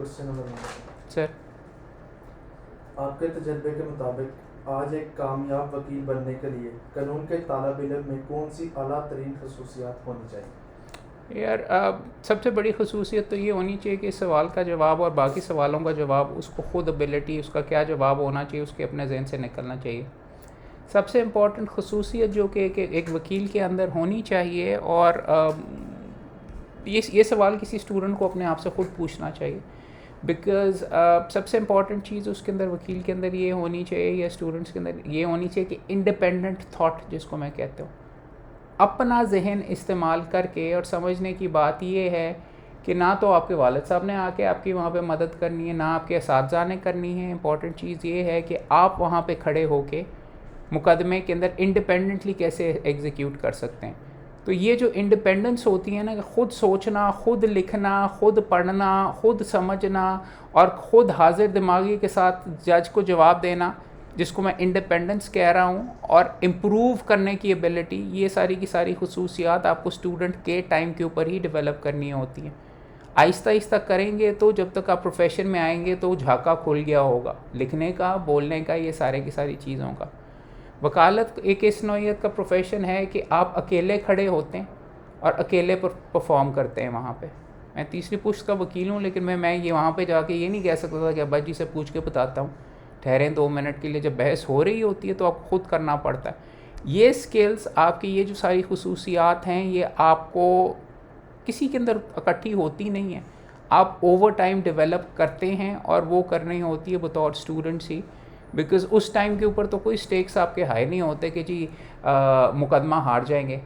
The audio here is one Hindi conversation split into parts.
Question number 1 sir. आपके तजर्बे के मुताबिक आज एक कामयाब वकील बनने के लिए कानून के तालब इल्म में कौन सी आला तरीन खसूसियात होनी चाहिए? यार सबसे बड़ी खसूसियत तो ये होनी चाहिए कि इस सवाल का जवाब और बाकी सवालों का जवाब उसको ख़ुद एबिलिटी उसका क्या जवाब होना चाहिए उसके अपने जहन से निकलना चाहिए। सबसे इम्पॉर्टेंट खसूसियत जो कि एक वकील के अंदर होनी चाहिए, और ये सवाल किसी स्टूडेंट को अपने आप से ख़ुद पूछना चाहिए, बिकॉज़ सबसे इम्पॉर्टेंट चीज़ उसके अंदर वकील के अंदर ये होनी चाहिए या स्टूडेंट्स के अंदर ये होनी चाहिए कि इंडिपेंडेंट थाट जिसको मैं कहता हूँ, अपना जहन इस्तेमाल करके। और समझने की बात ये है कि ना तो आपके वालिद साहब ने आके आपकी वहाँ पे मदद करनी है, ना आपके असातिज़ा ने करनी है। इंपॉर्टेंट चीज़ ये है कि आप वहाँ पे खड़े होके मुकदमे के अंदर इंडिपेंडेंटली कैसे एग्जीक्यूट कर सकते हैं। तो ये जो इंडिपेंडेंस होती है ना, कि ख़ुद सोचना, ख़ुद लिखना, ख़ुद पढ़ना, ख़ुद समझना और ख़ुद हाजिर दिमागी के साथ जज को जवाब देना, जिसको मैं इंडिपेंडेंस कह रहा हूँ, और इम्प्रूव करने की एबिलिटी, ये सारी की सारी खसूसियात आपको स्टूडेंट के टाइम के ऊपर ही डेवलप करनी होती हैं। आहिस्ता आहिस्ता करेंगे तो जब तक आप प्रोफेशन में आएंगे तो झाका खुल गया होगा लिखने का, बोलने का, ये सारे की सारी चीज़ों का। वकालत एक इस नौइयत का प्रोफेशन है कि आप अकेले खड़े होते हैं और अकेले परफॉर्म करते हैं वहाँ पे। मैं तीसरी पुश्त का वकील हूँ, लेकिन मैं ये वहाँ पे जाके ये नहीं कह सकता था कि अब्बा जी से पूछ के बताता हूँ, ठहरें 2 मिनट के लिए। जब बहस हो रही होती है तो आपको ख़ुद करना पड़ता है। ये स्किल्स आपकी, ये जो सारी खसूसियात हैं, ये आपको किसी के अंदर इकट्ठी होती नहीं है, आप ओवर टाइम डेवलप करते हैं, और वो करनी होती है बतौर स्टूडेंट्स ही। बिकॉज़ उस टाइम के ऊपर तो कोई स्टेक्स आपके हाई नहीं होते कि जी मुकदमा हार जाएंगे।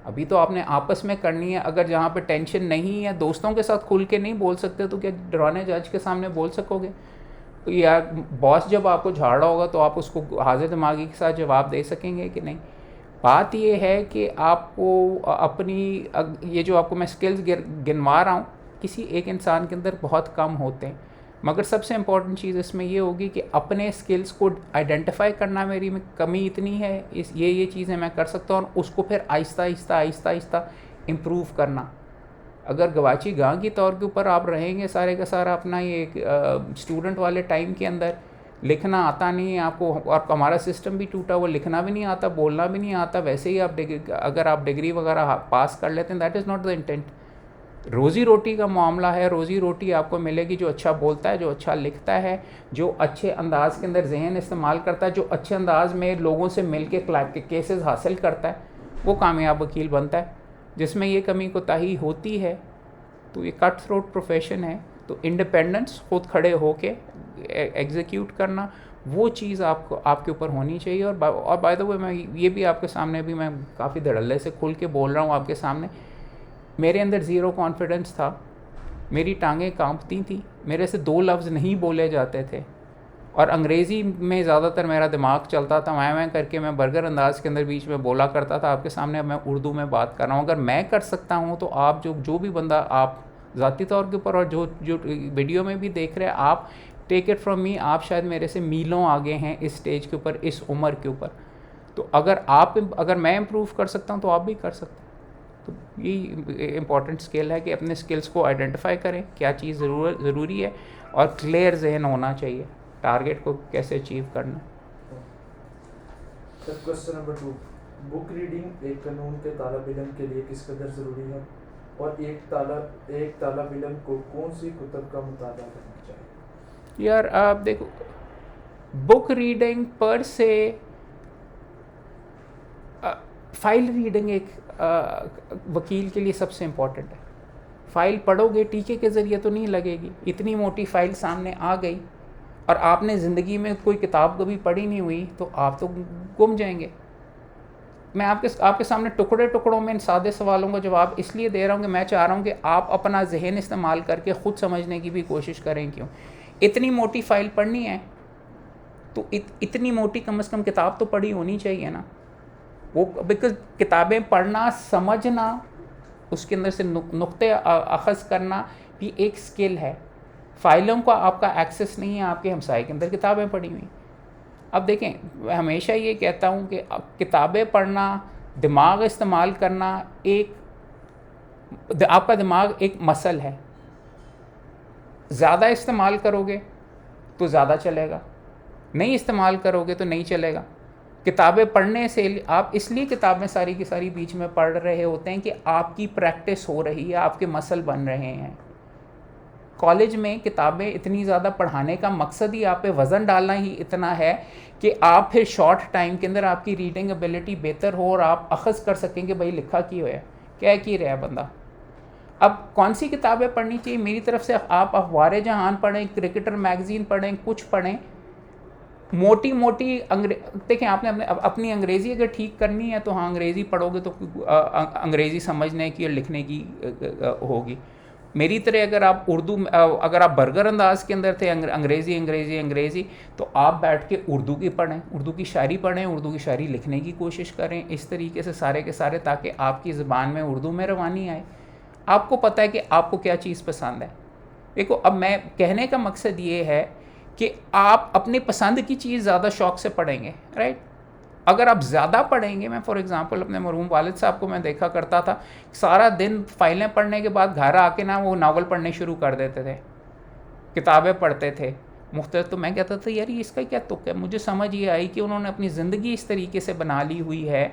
अभी तो आपने आपस में करनी है। अगर जहाँ पे टेंशन नहीं है, दोस्तों के साथ खुल के नहीं बोल सकते, तो क्या डराने जज के सामने बोल सकोगे? या बॉस जब आपको झाड़ रहा होगा तो आप उसको हाजिर दिमागी के साथ जवाब दे सकेंगे कि नहीं? बात ये है कि आपको अपनी ये जो आपको मैं स्किल्स गिनवा रहा हूँ, किसी एक इंसान के अंदर बहुत कम होते हैं, मगर सबसे इम्पॉर्टेंट चीज़ इसमें ये होगी कि अपने स्किल्स को आइडेंटिफाई करना। मेरी में कमी इतनी है, ये चीज़ें मैं कर सकता हूँ, और उसको फिर आहिस्ता आहिस्ता इम्प्रूव करना। अगर गवाची गां की तौर के ऊपर आप रहेंगे सारे का सारा अपना ये स्टूडेंट वाले टाइम के अंदर, लिखना आता नहीं है आपको, और हमारा सिस्टम भी टूटा हुआ, लिखना भी नहीं आता, बोलना भी नहीं आता, वैसे ही आप अगर आप डिग्री वगैरह पास कर लेते हैं, that is not the intent. रोज़ी रोटी का मामला है। रोज़ी रोटी आपको मिलेगी जो अच्छा बोलता है, जो अच्छा लिखता है, जो अच्छे अंदाज़ के अंदर जहन इस्तेमाल करता है, जो अच्छे अंदाज़ में लोगों से मिल के केसेस हासिल करता है, वो कामयाब वकील बनता है। जिसमें ये कमी कोताही होती है तो ये कट थ्रोट प्रोफेशन है। तो इंडिपेंडेंस, खुद खड़े होके एग्जीक्यूट करना, वो चीज़ आपको आपके ऊपर होनी चाहिए। और बाय द वे, मैं ये भी आपके सामने भी मैं काफ़ी धड़ल्ले से खुल के बोल रहा हूँ आपके सामने, मेरे अंदर ज़ीरो कॉन्फिडेंस था, मेरी टांगें कांपती थी, मेरे से 2 लफ्ज़ नहीं बोले जाते थे, और अंग्रेज़ी में ज़्यादातर मेरा दिमाग चलता था। मैं करके मैं बर्गर अंदाज के अंदर बीच में बोला करता था आपके सामने। अब मैं उर्दू में बात कर रहा हूँ। अगर मैं कर सकता हूँ तो आप जो भी बंदा आप ज़ाती तौर के ऊपर, और जो वीडियो में भी देख रहे हैं, आप टेक इट फ्रॉम मी, आप शायद मेरे से मीलों आगे हैं इस स्टेज के ऊपर, इस उम्र के ऊपर। तो अगर मैं इम्प्रूव कर सकता हूँ तो आप भी कर सकते हैं। तो यही इम्पॉर्टेंट स्किल है कि अपने स्किल्स को आइडेंटिफाई करें, क्या चीज़ ज़रूरी है, और क्लियर जहन होना चाहिए टारगेट को कैसे अचीव करना। Sir, question number 2, book reading एक कानून के तालब इल्म के लिए किस कदर ज़रूरी है, और एक तालब इल्म को कौन सी कुतब का मुताला करना चाहिए? यार आप देखो, बुक रीडिंग पर से फ़ाइल रीडिंग एक वकील के लिए सबसे इम्पॉर्टेंट है। फ़ाइल पढ़ोगे, टीके के ज़रिए तो नहीं लगेगी। इतनी मोटी फ़ाइल सामने आ गई और आपने ज़िंदगी में कोई किताब कभी पढ़ी नहीं हुई तो आप तो गुम जाएंगे। मैं आपके सामने टुकड़े टुकड़ों में इन सादे सवालों का जवाब इसलिए दे रहा हूँ कि मैं चाह रहा हूँ कि आप अपना जहन इस्तेमाल करके ख़ुद समझने की भी कोशिश करें। क्यों इतनी मोटी फ़ाइल पढ़नी है तो इतनी मोटी कम से कम किताब तो पढ़ी होनी चाहिए ना। वो बिकॉज किताबें पढ़ना, समझना, उसके अंदर से नुक्ते अखज़ करना भी एक स्किल है। फ़ाइलों का आपका एक्सेस नहीं है, आपके हमसाए के अंदर किताबें पढ़ी हुई। अब देखें, मैं हमेशा ये कहता हूँ कि किताबें पढ़ना, दिमाग इस्तेमाल करना, आपका दिमाग एक मसल है। ज़्यादा इस्तेमाल करोगे तो ज़्यादा चलेगा, नहीं इस्तेमाल करोगे तो नहीं चलेगा। किताबें पढ़ने से आप इसलिए किताबें सारी की सारी बीच में पढ़ रहे होते हैं कि आपकी प्रैक्टिस हो रही है, आपके मसल बन रहे हैं। कॉलेज में किताबें इतनी ज़्यादा पढ़ाने का मकसद ही आप पे वज़न डालना ही इतना है कि आप फिर शॉर्ट टाइम के अंदर आपकी रीडिंग एबिलिटी बेहतर हो और आप अखज़ कर सकें कि भाई लिखा क्यों है, क्या की रहा है बंदा। अब कौन सी किताबें पढ़नी चाहिए मेरी तरफ से, आप अखबार जहान पढ़ें, क्रिकेटर मैगज़ीन पढ़ें, कुछ पढ़ें, मोटी मोटी देखें आपने अपनी अंग्रेज़ी अगर ठीक करनी है तो हाँ अंग्रेज़ी पढ़ोगे तो अंग्रेज़ी समझने की और लिखने की होगी। मेरी तरह अगर आप उर्दू अगर आप बर्गर अंदाज के अंदर थे अंग्रेज़ी अंग्रेज़ी अंग्रेज़ी तो आप बैठ के उर्दू की पढ़ें, उर्दू की शायरी पढ़ें, उर्दू की शायरी लिखने की कोशिश करें, इस तरीके से सारे के सारे, ताकि आपकी ज़बान में उर्दू में रवानी आए। आपको पता है कि आपको क्या चीज़ पसंद है। देखो अब मैं कहने का मकसद ये है कि आप अपनी पसंद की चीज़ ज़्यादा शौक़ से पढ़ेंगे, राइट। अगर आप ज़्यादा पढ़ेंगे, मैं फॉर एग्ज़ाम्पल अपने मरहूम वालिद साहब को मैं देखा करता था, सारा दिन फ़ाइलें पढ़ने के बाद घर आके ना वो नावल पढ़ने शुरू कर देते थे, किताबें पढ़ते थे मुख्तलिफ। तो मैं कहता था यार ये इसका क्या तुक है। मुझे समझ ये आई कि उन्होंने अपनी ज़िंदगी इस तरीके से बना ली हुई है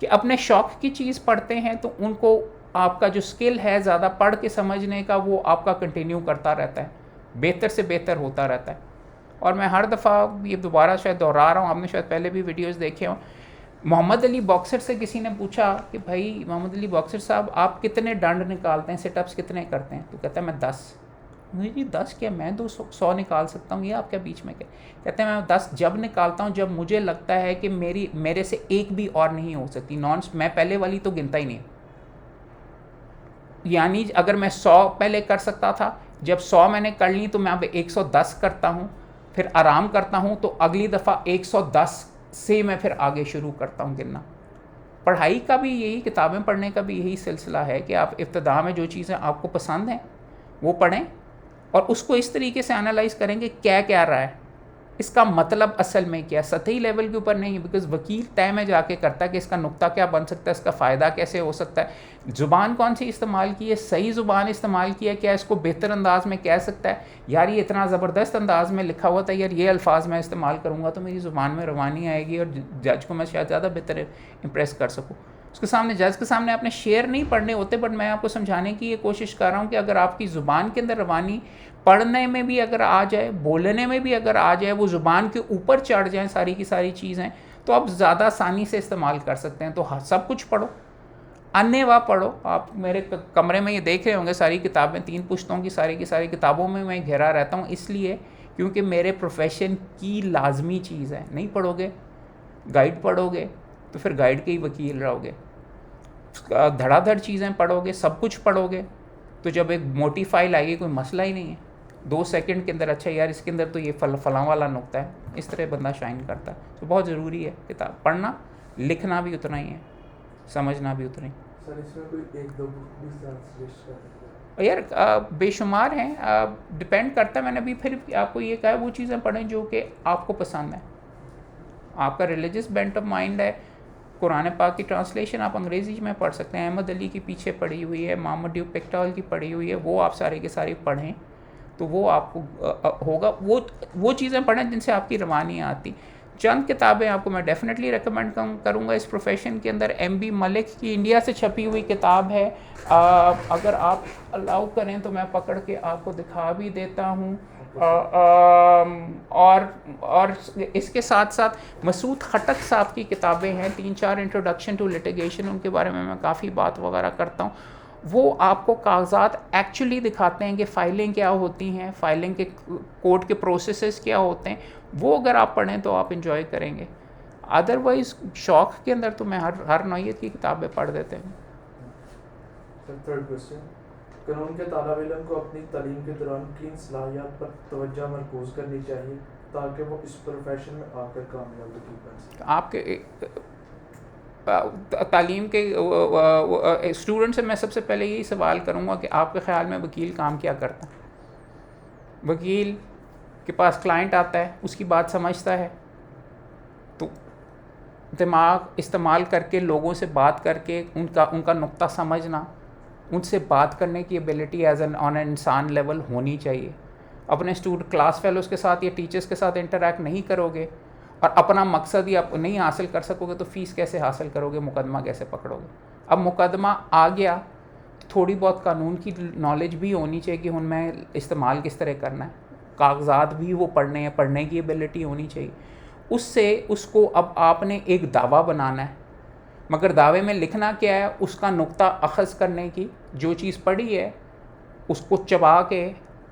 कि अपने शौक़ की चीज़ पढ़ते हैं तो उनको आपका जो स्किल है ज़्यादा पढ़ के समझने का वो आपका कंटिन्यू करता रहता है, बेहतर से बेहतर होता रहता है। और मैं हर दफ़ा ये दोबारा शायद दोहरा रहा हूँ, आपने शायद पहले भी वीडियोस देखे हों। मोहम्मद अली बॉक्सर से किसी ने पूछा कि भाई मोहम्मद अली बॉक्सर साहब आप कितने डंड निकालते हैं, सिटअप्स कितने करते हैं? तो कहता है मैं 10। मुझे जी 10 क्या, मैं 200 निकाल सकता हूँ, ये आप क्या बीच में क्या? कहते हैं मैं 10 जब निकालता हूँ जब मुझे लगता है कि मेरे से एक भी और नहीं हो सकती, मैं पहले वाली तो गिनता ही नहीं। यानी अगर मैं 100 पहले कर सकता था, जब 100 मैंने कर ली तो मैं अब 110 करता हूँ, फिर आराम करता हूँ, तो अगली दफ़ा 110 से मैं फिर आगे शुरू करता हूँ गिनना। पढ़ाई का भी यही, किताबें पढ़ने का भी यही सिलसिला है कि आप इब्तिदा में जो चीज़ें आपको पसंद हैं वो पढ़ें और उसको इस तरीके से एनालाइज करेंगे क्या क्या रहा है, इसका मतलब असल में क्या, सतही लेवल के ऊपर नहीं। बिकॉज वकील तय में जाके करता है कि इसका नुक्ता क्या बन सकता है, इसका फ़ायदा कैसे हो सकता है, ज़ुबान कौन सी इस्तेमाल की है, सही ज़ुबान इस्तेमाल की है, क्या इसको बेहतर अंदाज में कह सकता है, यार ये इतना ज़बरदस्त अंदाज में लिखा हुआ था, यार ये अल्फाज मैं इस्तेमाल करूँगा तो मेरी ज़ुबान में रवानी आएगी और जज को मैं शायद ज़्यादा बेहतर इम्प्रेस कर सकूँ। उसके सामने, जज के सामने आपने शेर नहीं पढ़ने होते, बट मैं आपको समझाने की ये कोशिश कर रहा हूँ कि अगर आपकी ज़ुबान के अंदर रवानी पढ़ने में भी अगर आ जाए, बोलने में भी अगर आ जाए, वो ज़ुबान के ऊपर चढ़ जाएँ सारी की सारी चीज़ें, तो आप ज़्यादा आसानी से इस्तेमाल कर सकते हैं। तो सब कुछ पढ़ो, अन्यवा पढ़ो। आप मेरे कमरे में ये देख रहे होंगे सारी किताबें, 3 पुश्तों की सारी किताबों में मैं घिरा रहता हूँ, इसलिए क्योंकि मेरे प्रोफेशन की लाजमी चीज़ है। नहीं पढ़ोगे, गाइड पढ़ोगे तो फिर गाइड के ही वकील रहोगे, धड़ाधड़ चीज़ें पढ़ोगे, सब कुछ पढ़ोगे, तो जब एक मोटी फाइल आएगी कोई मसला ही नहीं है। 2 सेकंड के अंदर अच्छा यार इसके अंदर तो ये फलां वाला नुक्ता है, इस तरह बंदा शाइन करता है। तो बहुत ज़रूरी है किताब पढ़ना, लिखना भी उतना ही है, समझना भी उतना ही। सर इसमें कोई 1-2 बुक भी सजेस्ट कर यार बेशुमार हैं, डिपेंड करता है। मैंने अभी फिर आपको ये कहा वो चीज़ें पढ़ें जो कि आपको पसंद है, आपका रिलीजियस बेंट ऑफ माइंड है। कुरान पाक की ट्रांसलेशन आप अंग्रेज़ी में पढ़ सकते हैं, अहमद अली की पीछे पढ़ी हुई है, मोहम्मद ड्यूक पेक्टॉल की पढ़ी हुई है, वो आप सारे के सारे पढ़ें तो वो आपको होगा। वो चीज़ें पढ़ें जिनसे आपकी रवानी आती। चंद किताबें आपको मैं डेफिनेटली रेकमेंड करूँगा इस प्रोफेशन के अंदर। MB मलिक की इंडिया से छपी हुई किताब है, अगर आप अलाउ करें तो मैं पकड़ के आपको दिखा भी देता हूँ। और इसके साथ साथ मसूद खटक साहब की किताबें हैं, 3-4 इंट्रोडक्शन टू लिटिगेशन, उनके बारे में मैं काफ़ी बात वगैरह करता हूँ। वो आपको कागजात एक्चुअली दिखाते हैं कि फ़ाइलें क्या होती हैं, फ़ाइलिंग के कोर्ट के प्रोसेसेस क्या होते हैं। वो अगर आप पढ़ें तो आप इंजॉय करेंगे। अदरवाइज़ शौक़ के अंदर तो मैं हर नौइयत की किताबें पढ़ देते हैं। थर्ड क्वेश्चन, कानून के तालिब इल्म को अपनी तालीम के दौरान किन सलाहियत पर तवज्जो मरकूज़ करनी चाहिए ताकि वो इस प्रोफेशन में आकर कामयाब बन सके? आपके तालीम के स्टूडेंट से मैं सबसे पहले यही सवाल करूँगा कि आपके ख़्याल में वकील काम क्या करता है? वकील के पास क्लाइंट आता है, उसकी बात समझता है, तो दिमाग इस्तेमाल करके लोगों से बात करके उनका नुक्ता समझना, उनसे बात करने की ability as an on an इंसान लेवल होनी चाहिए। अपने स्टूडेंट क्लास फेलोज़ के साथ या टीचर्स के साथ इंटरेक्ट नहीं करोगे और अपना मकसद ही आप नहीं हासिल कर सकोगे तो फ़ीस कैसे हासिल करोगे, मुकदमा कैसे पकड़ोगे। अब मुकदमा आ गया, थोड़ी बहुत कानून की नॉलेज भी होनी चाहिए कि उनमें इस्तेमाल किस तरह करना है, कागजात भी वो पढ़ने की एबिलिटी होनी चाहिए। उससे उसको अब आपने एक दावा बनाना है, मगर दावे में लिखना क्या है, उसका नुक्ता अखज़ करने की, जो चीज़ पढ़ी है उसको चबा के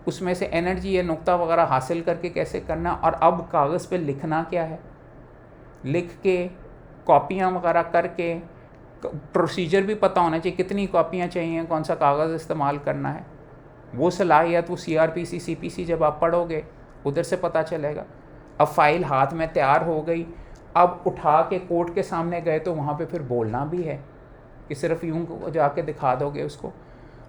उसमें से एनर्जी या नुक्ता वगैरह हासिल करके कैसे करना, और अब कागज़ पे लिखना क्या है, लिख के कॉपियाँ वगैरह करके, प्रोसीजर भी पता होना चाहिए कितनी कॉपियाँ चाहिए, कौन सा कागज़ इस्तेमाल करना है। वो सलाहियत वो CRPC CPC जब आप पढ़ोगे उधर से पता चलेगा। अब फ़ाइल हाथ में तैयार हो गई, अब उठा के कोर्ट के सामने गए तो वहाँ पे फिर बोलना भी है कि सिर्फ यूँ जाके दिखा दोगे उसको।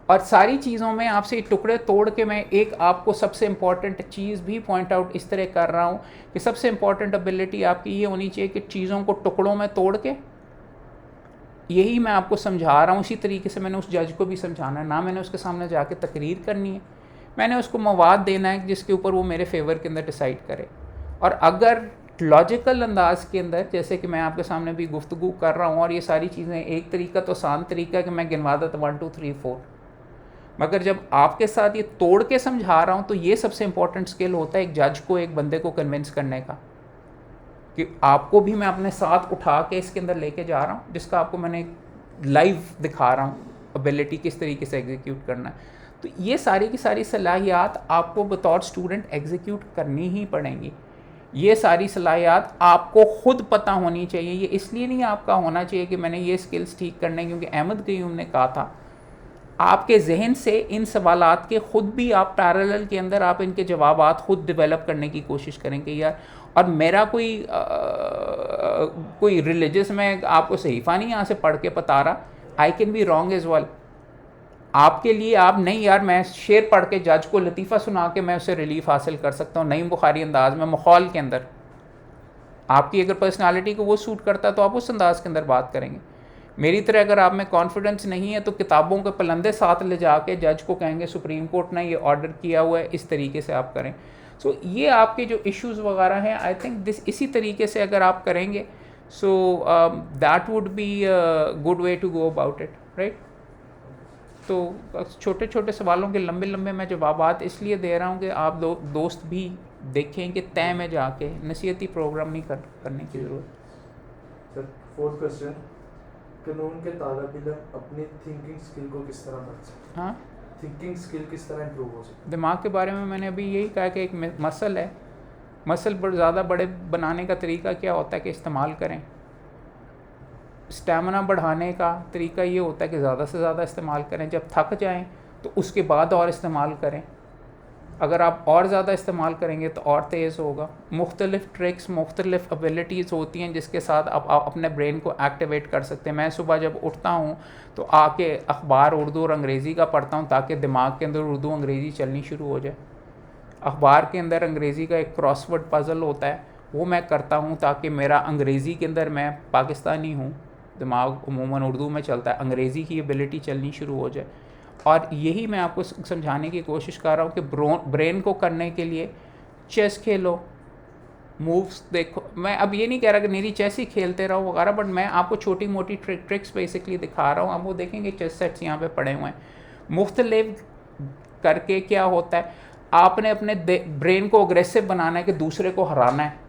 और सारी चीज़ों में आपसे टुकड़े तोड़ के मैं एक आपको सबसे इम्पॉर्टेंट चीज़ भी पॉइंट आउट इस तरह कर रहा हूँ कि सबसे इम्पॉर्टेंट एबिलिटी आपकी ये होनी चाहिए कि चीज़ों को टुकड़ों में तोड़ के, यही मैं आपको समझा रहा हूँ। इसी तरीके से मैंने उस जज को भी समझाना है, ना मैंने उसके सामने जाके तकरीर करनी है, मैंने उसको मवाद देना है जिसके ऊपर वो मेरे फेवर के अंदर डिसाइड करे। और अगर लॉजिकल अंदाज के अंदर, जैसे कि मैं आपके सामने भी गुफ्तगू कर रहा हूँ और ये सारी चीज़ें, एक तरीका तो आसान तरीका है कि मैं गिनवा देता 1 2 3 4, मगर जब आपके साथ ये तोड़ के समझा रहा हूँ तो ये सबसे इम्पॉर्टेंट स्किल होता है एक जज को एक बंदे को कन्विंस करने का, कि आपको भी मैं अपने साथ उठा के इसके अंदर लेके जा रहा हूँ, जिसका आपको मैंने लाइव दिखा रहा हूँ एबिलिटी किस तरीके से एग्जीक्यूट करना है। तो ये सारी की सारी सलाहियात आपको बतौर स्टूडेंट एग्जीक्यूट करनी ही पड़ेंगी। ये सारी सलाहियात आपको खुद पता होनी चाहिए। ये इसलिए नहीं आपका होना चाहिए कि मैंने ये स्किल्स ठीक करने, क्योंकि अहमद कयूम ने कहा था आपके जहन से इन सवालात के ख़ुद भी आप पैरेलल के अंदर आप इनके जवाबात ख़ुद डेवलप करने की कोशिश करेंगे यार। और मेरा कोई रिलीजियस में आपको सहीफ़ा नहीं यहाँ से पढ़ के बता रहा, I can be wrong as well. आपके लिए आप नहीं यार मैं शेर पढ़ के जज को लतीफ़ा सुना के मैं उससे रिलीफ हासिल कर सकता हूँ, नई बुखारी अंदाज में, माहौल के अंदर। आपकी अगर पर्सनालिटी को वो सूट करता है तो आप उस अंदाज के अंदर बात करेंगे। मेरी तरह अगर आप में कॉन्फिडेंस नहीं है तो किताबों के पलंदे साथ ले जाके जज को कहेंगे सुप्रीम कोर्ट ने ये ऑर्डर किया हुआ है, इस तरीके से आप करें। सो ये आपके जो इश्यूज़ वगैरह हैं, आई थिंक इसी तरीके से अगर आप करेंगे, so that would be good way to go about it, right. तो छोटे छोटे सवालों के लंबे लंबे मैं जवाबात इसलिए दे रहा हूँ कि आप दोस्त भी देखें कि तय में जाके नसीहती प्रोग्राम नहीं करने की ज़रूरत। सर 4th क्वेश्चन, कानून के तालिब इल्म अपनी थिंकिंग स्किल को किस तरह बढ़ सकते हैं? हाँ, थिंकिंग स्किल किस तरह इंप्रूव हो सकती है? दिमाग के बारे में मैंने अभी यही कहा कि एक मसल है, मसल ज़्यादा बड़े बनाने का तरीका क्या होता है कि इस्तेमाल करें। स्टैमिना बढ़ाने का तरीका ये होता है कि ज़्यादा से ज़्यादा इस्तेमाल करें, जब थक जाएं तो उसके बाद और इस्तेमाल करें। अगर आप और ज़्यादा इस्तेमाल करेंगे तो और तेज़ होगा। मुख्तलिफ़ ट्रिक्स, मुख्तलिफ़ एबिलिटीज़ होती हैं जिसके साथ आप अपने ब्रेन को एक्टिवेट कर सकते हैं। मैं सुबह जब उठता हूँ तो आके अखबार उर्दू और अंग्रेज़ी का पढ़ता हूँ ताकि दिमाग के अंदर उर्दू अंग्रेज़ी चलनी शुरू हो जाए। अखबार के अंदर अंग्रेज़ी का एक क्रॉसवर्ड पज़ल होता है, वो मैं करता हूँ ताकि मेरा अंग्रेज़ी के अंदर, मैं पाकिस्तानी हूँ, दिमाग उमूमन उर्दू में चलता है, अंग्रेज़ी की एबिलिटी चलनी शुरू हो जाए। और यही मैं आपको समझाने की कोशिश कर रहा हूँ कि ब्रेन को करने के लिए चेस खेलो, मूव्स देखो। मैं अब ये नहीं कह रहा कि मेरी चेस ही खेलते रहो वगैरह, बट मैं आपको छोटी मोटी ट्रिक्स बेसिकली दिखा रहा हूँ। आप वो देखेंगे चेस सेट्स यहाँ पे पड़े हुए हैं। मुख्तलिफ करके क्या होता है, आपने अपने ब्रेन को अग्रेसिव बनाना है कि दूसरे को हराना है,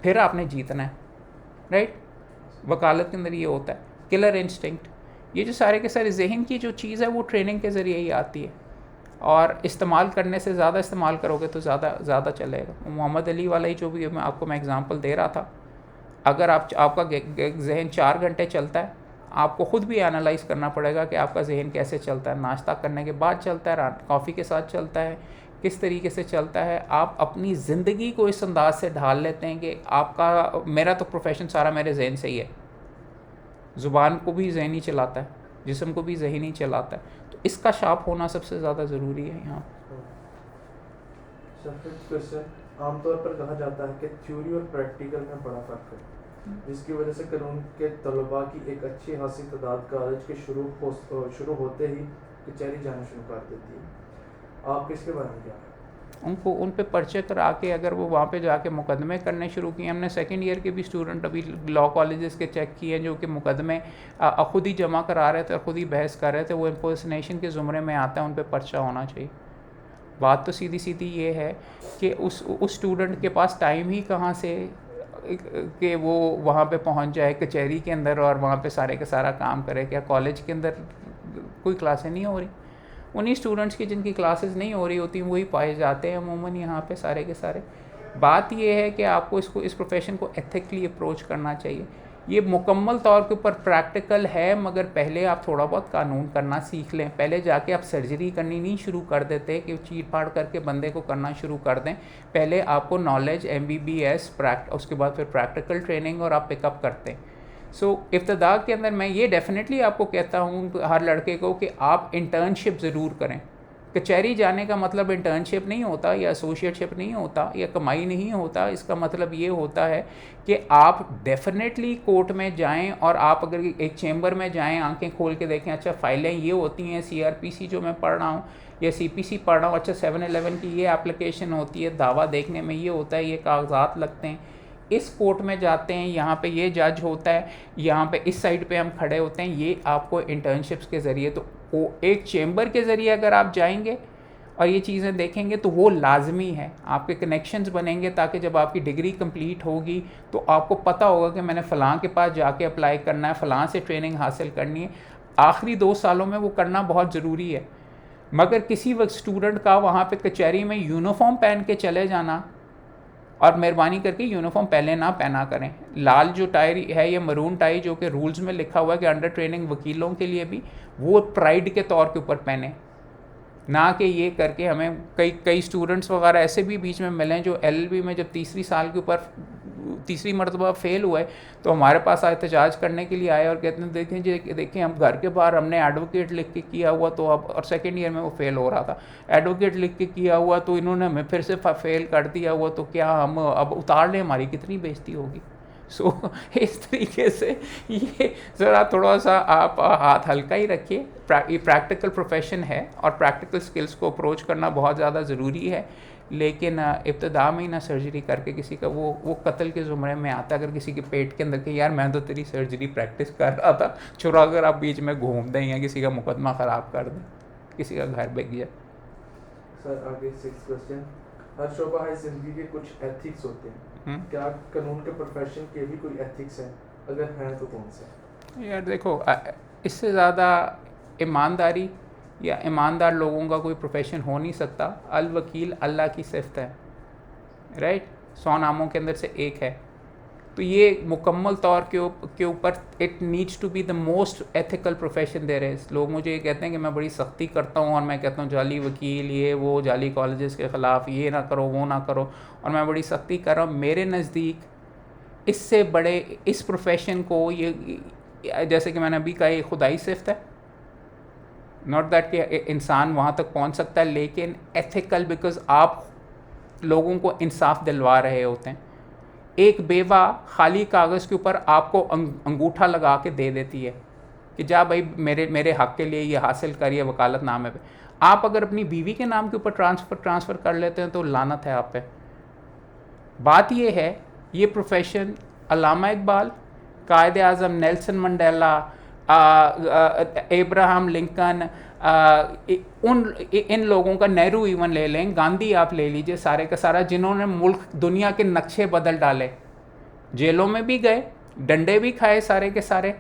फिर आपने जीतना है, राइट। वकालत के अंदर ये होता है, किलर इंस्टिंक्ट। ये जो सारे के सारे जहन की जो चीज़ है वो ट्रेनिंग के ज़रिए ही आती है, और इस्तेमाल करने से ज़्यादा इस्तेमाल करोगे तो ज़्यादा चलेगा। मोहम्मद अली वाला ही जो भी मैं एग्ज़ाम्पल दे रहा था, अगर आपका जहन 4 घंटे चलता है, आपको ख़ुद भी एनालाइज़ करना पड़ेगा कि आपका जहन कैसे चलता है। नाश्ता करने के बाद चलता है, कॉफ़ी के साथ चलता है, किस तरीके से चलता है। आप अपनी ज़िंदगी को इस अंदाज से ढाल लेते हैं कि आपका, मेरा तो प्रोफेशन सारा मेरे जहन से ही है। ज़ुबान को भी ज़हनी चलाता है, जिस्म को भी ज़हनी चलाता है, तो इसका शार्प होना सबसे ज़्यादा ज़रूरी है यहाँ। क्वेश्चन, आमतौर पर कहा जाता है कि थ्योरी और प्रैक्टिकल में बड़ा फ़र्क है, जिसकी वजह से कानून के तलबा की एक अच्छी खासी तादाद कॉलेज के शुरू होते ही कचहरी जाना शुरू कर देती है। आप किसके बारे में क्या है? उनको उन पे पर्चे करा के अगर वो वहाँ पे जाके मुकदमे करने शुरू किए, हमने सेकेंड ईयर के भी स्टूडेंट अभी लॉ कॉलेजेस के चेक किए जो कि मुकदमे खुद ही जमा करा रहे थे और ख़ुद ही बहस कर रहे थे, वो इम्पर्सनेशन के ज़ुमरे में आता है, उन पे पर्चा होना चाहिए। बात तो सीधी सीधी ये है कि उस स्टूडेंट के पास टाइम ही कहाँ से कि वो वहाँ पे पहुँच जाए कचहरी के अंदर और वहाँ पे सारे का सारा काम करे। क्या कॉलेज के अंदर कोई क्लासें नहीं हो रही? उन्हीं स्टूडेंट्स की जिनकी क्लासेस नहीं हो रही होती वही पाए जाते हैं अमूमन यहाँ पे सारे के सारे। बात ये है कि आपको इस प्रोफेशन को एथिकली अप्रोच करना चाहिए। ये मुकम्मल तौर के ऊपर प्रैक्टिकल है, मगर पहले आप थोड़ा बहुत कानून करना सीख लें। पहले जाके आप सर्जरी करनी नहीं शुरू कर देते कि चीर फाड़ करके बंदे को करना शुरू कर दें। पहले आपको नॉलेज MBBS उसके बाद फिर प्रैक्टिकल ट्रेनिंग और आप पिकअप करते हैं। इब्तदा के अंदर मैं ये डेफिनेटली आपको कहता हूँ हर लड़के को कि आप इंटर्नशिप ज़रूर करें। कचहरी जाने का मतलब इंटर्नशिप नहीं होता या एसोसिएटशिप नहीं होता या कमाई नहीं होता। इसका मतलब ये होता है कि आप डेफिनेटली कोर्ट में जाएं और आप अगर एक चेंबर में जाएं, आंखें खोल के देखें, अच्छा फाइलें ये होती हैं, CRPC जो मैं पढ़ रहा हूँ या CPC पढ़ रहा हूँ, अच्छा 711 की ये एप्लीकेशन होती है, दावा देखने में ये होता है, ये कागजात लगते हैं, इस कोर्ट में जाते हैं, यहाँ पे ये जज होता है, यहाँ पे इस साइड पे हम खड़े होते हैं। ये आपको इंटर्नशिप्स के ज़रिए, तो वो एक चेंबर के ज़रिए अगर आप जाएंगे और ये चीज़ें देखेंगे तो वो लाजमी है। आपके कनेक्शंस बनेंगे ताकि जब आपकी डिग्री कंप्लीट होगी तो आपको पता होगा कि मैंने फ़लाँ के पास जाके अप्लाई करना है, फ़लाँ से ट्रेनिंग हासिल करनी है। आखिरी 2 सालों में वो करना बहुत ज़रूरी है। मगर किसी वक्त स्टूडेंट का वहाँ पे कचहरी में यूनिफॉर्म पहन के चले जाना, और मेहरबानी करके यूनिफॉर्म पहले ना पहना करें। लाल जो टाई है या मरून टाई जो कि रूल्स में लिखा हुआ है कि अंडर ट्रेनिंग वकीलों के लिए भी, वो प्राइड के तौर के ऊपर पहने, ना कि ये करके हमें कई स्टूडेंट्स वगैरह ऐसे भी बीच में मिले जो LLB में जब तीसरी मरतबा फेल हुए तो हमारे पास एहतजाज करने के लिए आए और कहते हैं देखें हम घर के बाहर हमने एडवोकेट लिख के किया हुआ, तो अब और सेकेंड ईयर में वो फेल हो रहा था, एडवोकेट लिख के किया हुआ तो इन्होंने हमें फिर से फेल कर दिया हुआ, तो क्या हम अब उतार लें? हमारी कितनी बेइज्जती होगी। इस तरीके से ये ज़रा थोड़ा सा आप हाथ हल्का ही रखिए। ये प्रैक्टिकल प्रोफेशन है और प्रैक्टिकल स्किल्स को अप्रोच करना बहुत ज़्यादा ज़रूरी है। लेकिन इब्तदा में ही ना सर्जरी करके किसी का वो कत्ल के ज़ुमरे में आता है। अगर किसी के पेट के अंदर के यार मैं तो तेरी सर्जरी प्रैक्टिस कर रहा था, छुरा अगर आप बीच में घूम दें या किसी का मुकदमा ख़राब कर दें, किसी का घर बिक जाए। सर आगे 6th क्वेश्चन, हर शोबा है ज़िंदगी के कुछ एथिक्स होते हैं, क्या कानून के प्रोफेशन के भी कोई एथिक्स हैं? अगर हैं तो कौन से? यार देखो, इससे ज़्यादा ईमानदारी या ईमानदार लोगों का कोई प्रोफेशन हो नहीं सकता। अल वकील अल्लाह की सिफ़त है, राइट, 100 नामों के अंदर से एक है। तो ये मुकम्मल तौर के ऊपर it needs to be the most ethical profession there is. लोग मुझे ये कहते हैं कि मैं बड़ी सख्ती करता हूँ और मैं कहता हूँ जाली वकील ये वो, जाली कॉलेजेस के ख़िलाफ़ ये ना करो वो ना करो, और मैं बड़ी सख्ती कर रहा हूँ। मेरे नज़दीक इससे बड़े इस प्रोफेशन को ये जैसे कि मैंने अभी कहा, ये खुदाई सिफ़त है। नॉट दैट कि इंसान वहाँ तक पहुँच सकता है, लेकिन एथिकल, बिकॉज आप लोगों को इंसाफ दिलवा रहे होते हैं। एक बेवा खाली कागज़ के ऊपर आपको अंगूठा लगा के दे देती है कि जा भाई मेरे हक़ के लिए ये हासिल करिए वकालतनामे पे। आप अगर अपनी बीवी के नाम के ऊपर ट्रांसफ़र कर लेते हैं तो लानत है आप पे। बात ये है, ये प्रोफेशन अल्लामा इकबाल, कायद आज़म नेल्सन मंडेला, एब्राहम लिंकन, इन लोगों का, नेहरू इवन ले लें, गांधी आप ले लीजिए, सारे का सारा जिन्होंने मुल्क दुनिया के नक्शे बदल डाले, जेलों में भी गए, डंडे भी खाए सारे के सारे,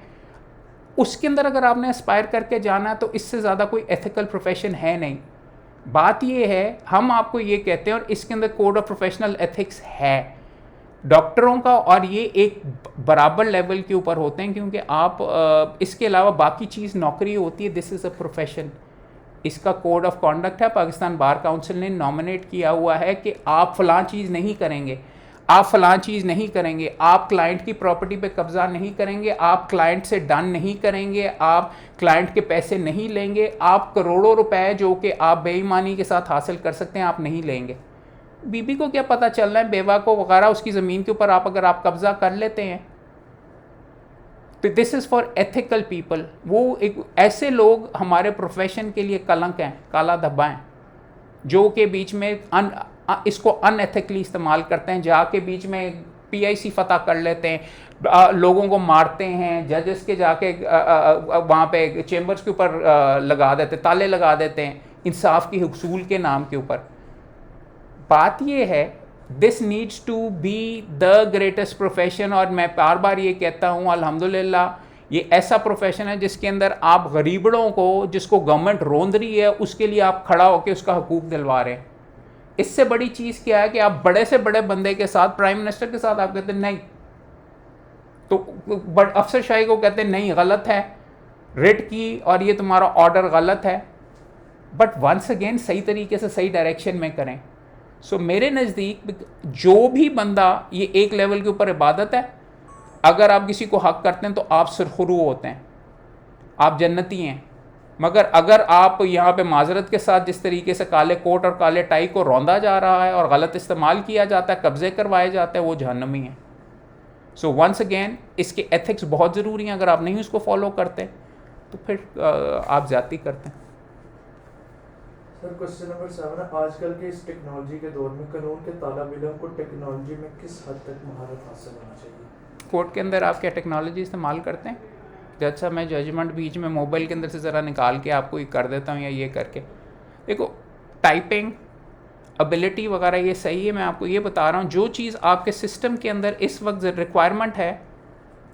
उसके अंदर अगर आपने एस्पायर करके जाना है तो इससे ज़्यादा कोई एथिकल प्रोफेशन है नहीं। बात ये है, हम आपको ये कहते हैं और इसके अंदर कोड ऑफ प्रोफेशनल एथिक्स है डॉक्टरों का, और ये एक बराबर लेवल के ऊपर होते हैं, क्योंकि आप इसके अलावा बाकी चीज़ नौकरी होती है, दिस इज़ अ प्रोफेशन। इसका कोड ऑफ कॉन्डक्ट है, पाकिस्तान बार काउंसिल ने नॉमिनेट किया हुआ है कि आप फ़लाँ चीज़ नहीं करेंगे, आप फ़लाँ चीज़ नहीं करेंगे, आप क्लाइंट की प्रॉपर्टी पे कब्ज़ा नहीं करेंगे, आप क्लाइंट से डन नहीं करेंगे, आप क्लाइंट के पैसे नहीं लेंगे, आप करोड़ों रुपए जो कि आप बेईमानी के साथ हासिल कर सकते हैं आप नहीं लेंगे। बीबी को क्या पता चल रहा है, बेवा को वगैरह, उसकी ज़मीन के ऊपर अगर आप कब्ज़ा कर लेते हैं तो this is for ethical people. वो एक ऐसे लोग हमारे प्रोफेशन के लिए कलंक हैं, काला धब्बा हैं, जो के बीच में इसको अनएथिकली इस्तेमाल करते हैं, जाके बीच में PIC फतह कर लेते हैं, लोगों को मारते हैं, जजेस के जाके वहाँ पे चेम्बर्स के ऊपर लगा देते, ताले लगा देते हैं इंसाफ की हुसूल के नाम के ऊपर। बात ये है, this needs to be the greatest profession. और मैं बार बार ये कहता हूँ, अल्हम्दुलिल्लाह ये ऐसा प्रोफेशन है जिसके अंदर आप गरीबों को, जिसको गवर्नमेंट रोंद रही है, उसके लिए आप खड़ा होकर उसका हकूक़ दिलवा रहे हैं। इससे बड़ी चीज़ क्या है कि आप बड़े से बड़े बंदे के साथ, प्राइम मिनिस्टर के साथ, आप कहते हैं नहीं, तो अफसरशाही को कहते हैं नहीं, गलत है, रिट की और ये तुम्हारा ऑर्डर गलत है, बट वंस अगेन सही तरीके से सही डायरेक्शन में करें। सो मेरे नज़दीक जो भी बंदा, ये एक लेवल के ऊपर इबादत है, अगर आप किसी को हक करते हैं तो आप सुरखरू होते हैं, आप जन्नती हैं। मगर अगर आप यहाँ पे माजरत के साथ जिस तरीके से काले कोट और काले टाई को रौंदा जा रहा है और गलत इस्तेमाल किया जाता है, कब्जे करवाए जाते हैं, वो जहन्नमी है। सो वंस अगेन इसके एथिक्स बहुत ज़रूरी हैं। अगर आप नहीं उसको फॉलो करते तो फिर आप ज़्यादती करते हैं। सर क्वेश्चन नंबर 7 है, आजकल के इस टेक्नोलॉजी के दौर में कानून के तालिब इल्म को टेक्नोलॉजी में किस हद तक महारत हासिल होना चाहिए? कोर्ट के अंदर आप क्या टेक्नोलॉजी इस्तेमाल करते हैं? जज साहब मैं जजमेंट बीच में मोबाइल के अंदर से ज़रा निकाल के आपको ये कर देता हूँ या ये करके, देखो टाइपिंग एबिलिटी वगैरह ये सही है। मैं आपको ये बता रहा हूँ, जो चीज़ आपके सिस्टम के अंदर इस वक्त रिक्वायरमेंट है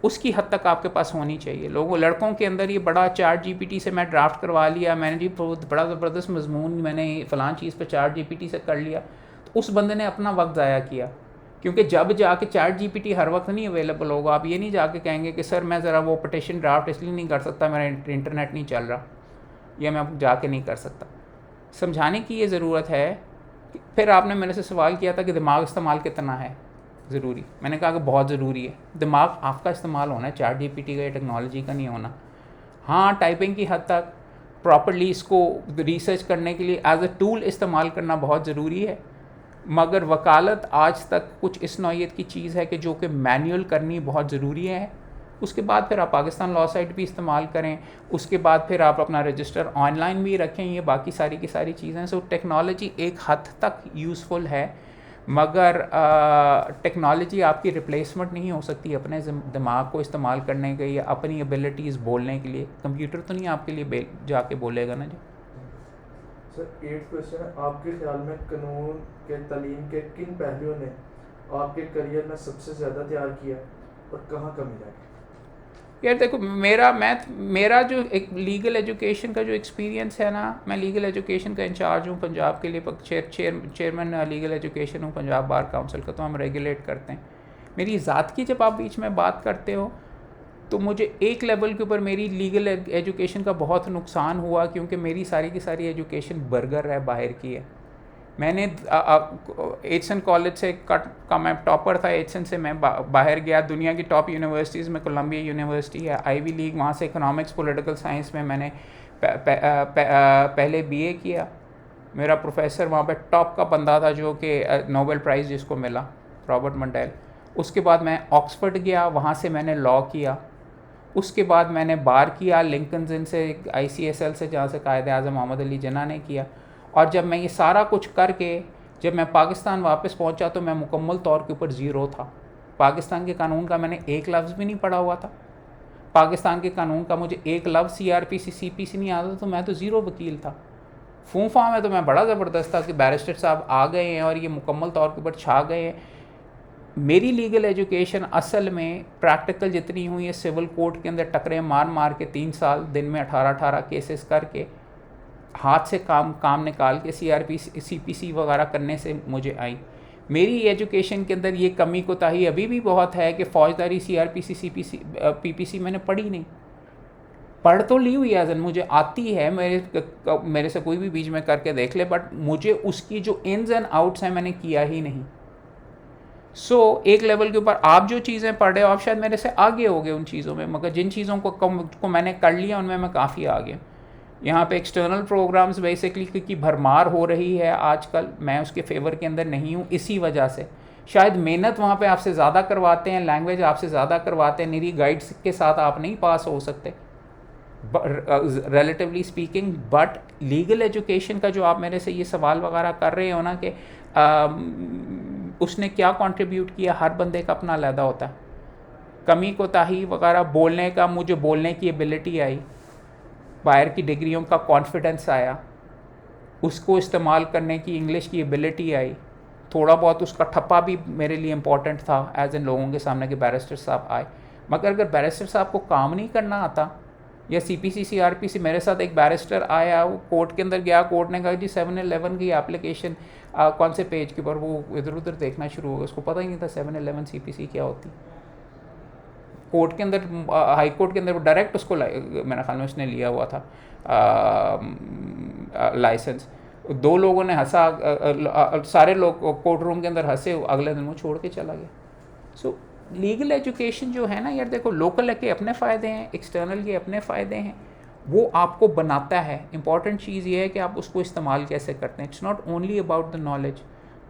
उसकी हद तक आपके पास होनी चाहिए। लड़कों के अंदर ये बड़ा ChatGPT से मैं ड्राफ्ट करवा लिया, मैंने जी बहुत बड़ा ज़बरदस्त मजमून मैंने फ़लाँ चीज़ पे ChatGPT से कर लिया, तो उस बंदे ने अपना वक्त ज़ाया किया। क्योंकि जब जाके ChatGPT हर वक्त नहीं अवेलेबल होगा। आप ये नहीं जाके कहेंगे कि सर मैं ज़रा वो पटिशन ड्राफ्ट इसलिए नहीं कर सकता, मेरा इंटरनेट नहीं चल रहा, या मैं जाके नहीं कर सकता। समझाने की ये ज़रूरत है। फिर आपने मेरे से सवाल किया था कि दिमाग इस्तेमाल कितना है ज़रूरी। मैंने कहा कि बहुत ज़रूरी है। दिमाग आपका इस्तेमाल होना है, ChatGPT का या टेक्नोलॉजी का नहीं होना। हाँ, टाइपिंग की हद तक प्रॉपर्ली इसको रिसर्च करने के लिए एज ए टूल इस्तेमाल करना बहुत ज़रूरी है, मगर वकालत आज तक कुछ इस नौइयत की चीज़ है कि जो कि मैनुअल करनी बहुत ज़रूरी है। उसके बाद फिर आप पाकिस्तान लॉ साइट भी इस्तेमाल करें, उसके बाद फिर आप अपना रजिस्टर ऑनलाइन भी रखें, ये बाकी सारी की सारी चीज़ें। सो टेक्नोलॉजी एक हद तक यूज़फुल है, मगर टेक्नोलॉजी आपकी रिप्लेसमेंट नहीं हो सकती अपने दिमाग को इस्तेमाल करने के या अपनी एबिलिटीज़ बोलने के लिए। कंप्यूटर तो नहीं आपके लिए जाके बोलेगा ना जी। सर 8 क्वेश्चन है, आपके ख्याल में कानून के तालीम के किन पहलुओं ने आपके करियर में सबसे ज़्यादा तैयार किया और कहाँ कमी रह गई? यार देखो, मेरा जो एक लीगल एजुकेशन का जो एक्सपीरियंस है ना, मैं लीगल एजुकेशन का इंचार्ज हूँ पंजाब के लिए, चेयरमैन लीगल एजुकेशन हूँ पंजाब बार काउंसिल का, तो हम रेगुलेट करते हैं। मेरी ज़ात की जब आप बीच में बात करते हो तो मुझे एक लेवल के ऊपर मेरी लीगल एजुकेशन का बहुत नुकसान हुआ, क्योंकि मेरी सारी की सारी एजुकेशन बर्गर है, बाहर की है। मैंने एचसन कॉलेज से का मैं टॉपर था। एचसन से मैं बाहर गया, दुनिया की टॉप यूनिवर्सिटीज़ में कोलंबिया यूनिवर्सिटी है, आईवी लीग, वहाँ से इकोनॉमिक्स पॉलिटिकल साइंस में मैंने पहले BA किया। मेरा प्रोफेसर वहाँ पे टॉप का बंदा था, जो कि नोबेल प्राइज़ जिसको मिला, रॉबर्ट मंडेल। उसके बाद मैं ऑक्सफोर्ड गया, वहाँ से मैंने लॉ किया। उसके बाद मैंने बार किया लिंकन्स इन से, ICSL से, जहाँ से कायदे आज़म मोहम्मद अली जिन्ना ने किया। और जब मैं ये सारा कुछ करके जब मैं पाकिस्तान वापस पहुंचा तो मैं मुकम्मल तौर के ऊपर ज़ीरो था। पाकिस्तान के कानून का मैंने एक लफ्ज़ भी नहीं पढ़ा हुआ था। पाकिस्तान के कानून का मुझे एक लफ्ज़ CRPC CPC नहीं आता, तो मैं तो ज़ीरो वकील था। फूफा में तो मैं बड़ा ज़बरदस्त था कि बैरिस्टर साहब आ गए हैं और ये मुकम्मल तौर के ऊपर छा गए हैं। मेरी लीगल एजुकेशन असल में प्रैक्टिकल जितनी हुई है, सिविल कोर्ट के अंदर टकरे मार के 3 साल दिन में 18 केसेस करके हाथ से काम निकाल के CRPC CPC वगैरह करने से मुझे आई। मेरी एजुकेशन के अंदर ये कमी कोताही अभी भी बहुत है कि फ़ौजदारी CRPC CPC PPC मैंने पढ़ी नहीं। पढ़ तो ली हुई है, मुझे आती है, मेरे से कोई भी बीच में करके देख ले, बट मुझे उसकी जो इन्स एंड आउट्स हैं मैंने किया ही नहीं। सो एक लेवल के ऊपर आप जो चीज़ें पढ़ रहे हो, आप शायद मेरे से आगे हो गए उन चीज़ों में, मगर जिन चीज़ों को मैंने कर लिया उनमें मैं काफ़ी आगे। यहाँ पे एक्सटर्नल प्रोग्राम्स बेसिकली की भरमार हो रही है आजकल, मैं उसके फेवर के अंदर नहीं हूँ इसी वजह से। शायद मेहनत वहाँ पे आपसे ज़्यादा करवाते हैं, लैंग्वेज आपसे ज़्यादा करवाते हैं, निरी गाइड्स के साथ आप नहीं पास हो सकते relatively speaking. But legal education का जो आप मेरे से ये सवाल वगैरह कर रहे हो ना कि उसने क्या कंट्रीब्यूट किया, हर बंदे का अपना अलग होता है। कमी कोताही वगैरह बोलने का, मुझे बोलने की एबिलिटी आई, बाहर की डिग्रियों का कॉन्फिडेंस आया, उसको इस्तेमाल करने की इंग्लिश की एबिलिटी आई, थोड़ा बहुत उसका ठप्पा भी मेरे लिए इम्पॉर्टेंट था एज इन लोगों के सामने कि बैरिस्टर साहब आए। मगर अगर बैरिस्टर साहब को काम नहीं करना आता, या CPC CRPC, मेरे साथ एक बैरिस्टर आया, वो कोर्ट के अंदर गया, कोर्ट ने कहा जी 711 की एप्लीकेशन कौन से पेज के ऊपर, वो इधर उधर देखना शुरू हो गया, उसको पता ही नहीं था 711 CPC क्या होती। कोर्ट के अंदर, हाई कोर्ट के अंदर डायरेक्ट उसको मेरे ख्याल में उसने लिया हुआ था लाइसेंस। 2 लोगों ने हंसा, सारे लोग कोर्ट रूम के अंदर हंसे, अगले दिन वो छोड़ के चला गया। सो लीगल एजुकेशन जो है ना यार, देखो लोकल के अपने फ़ायदे हैं, एक्सटर्नल के अपने फ़ायदे हैं, वो आपको बनाता है। इंपॉर्टेंट चीज़ ये है कि आप उसको इस्तेमाल कैसे करते हैं। It's not only about the knowledge.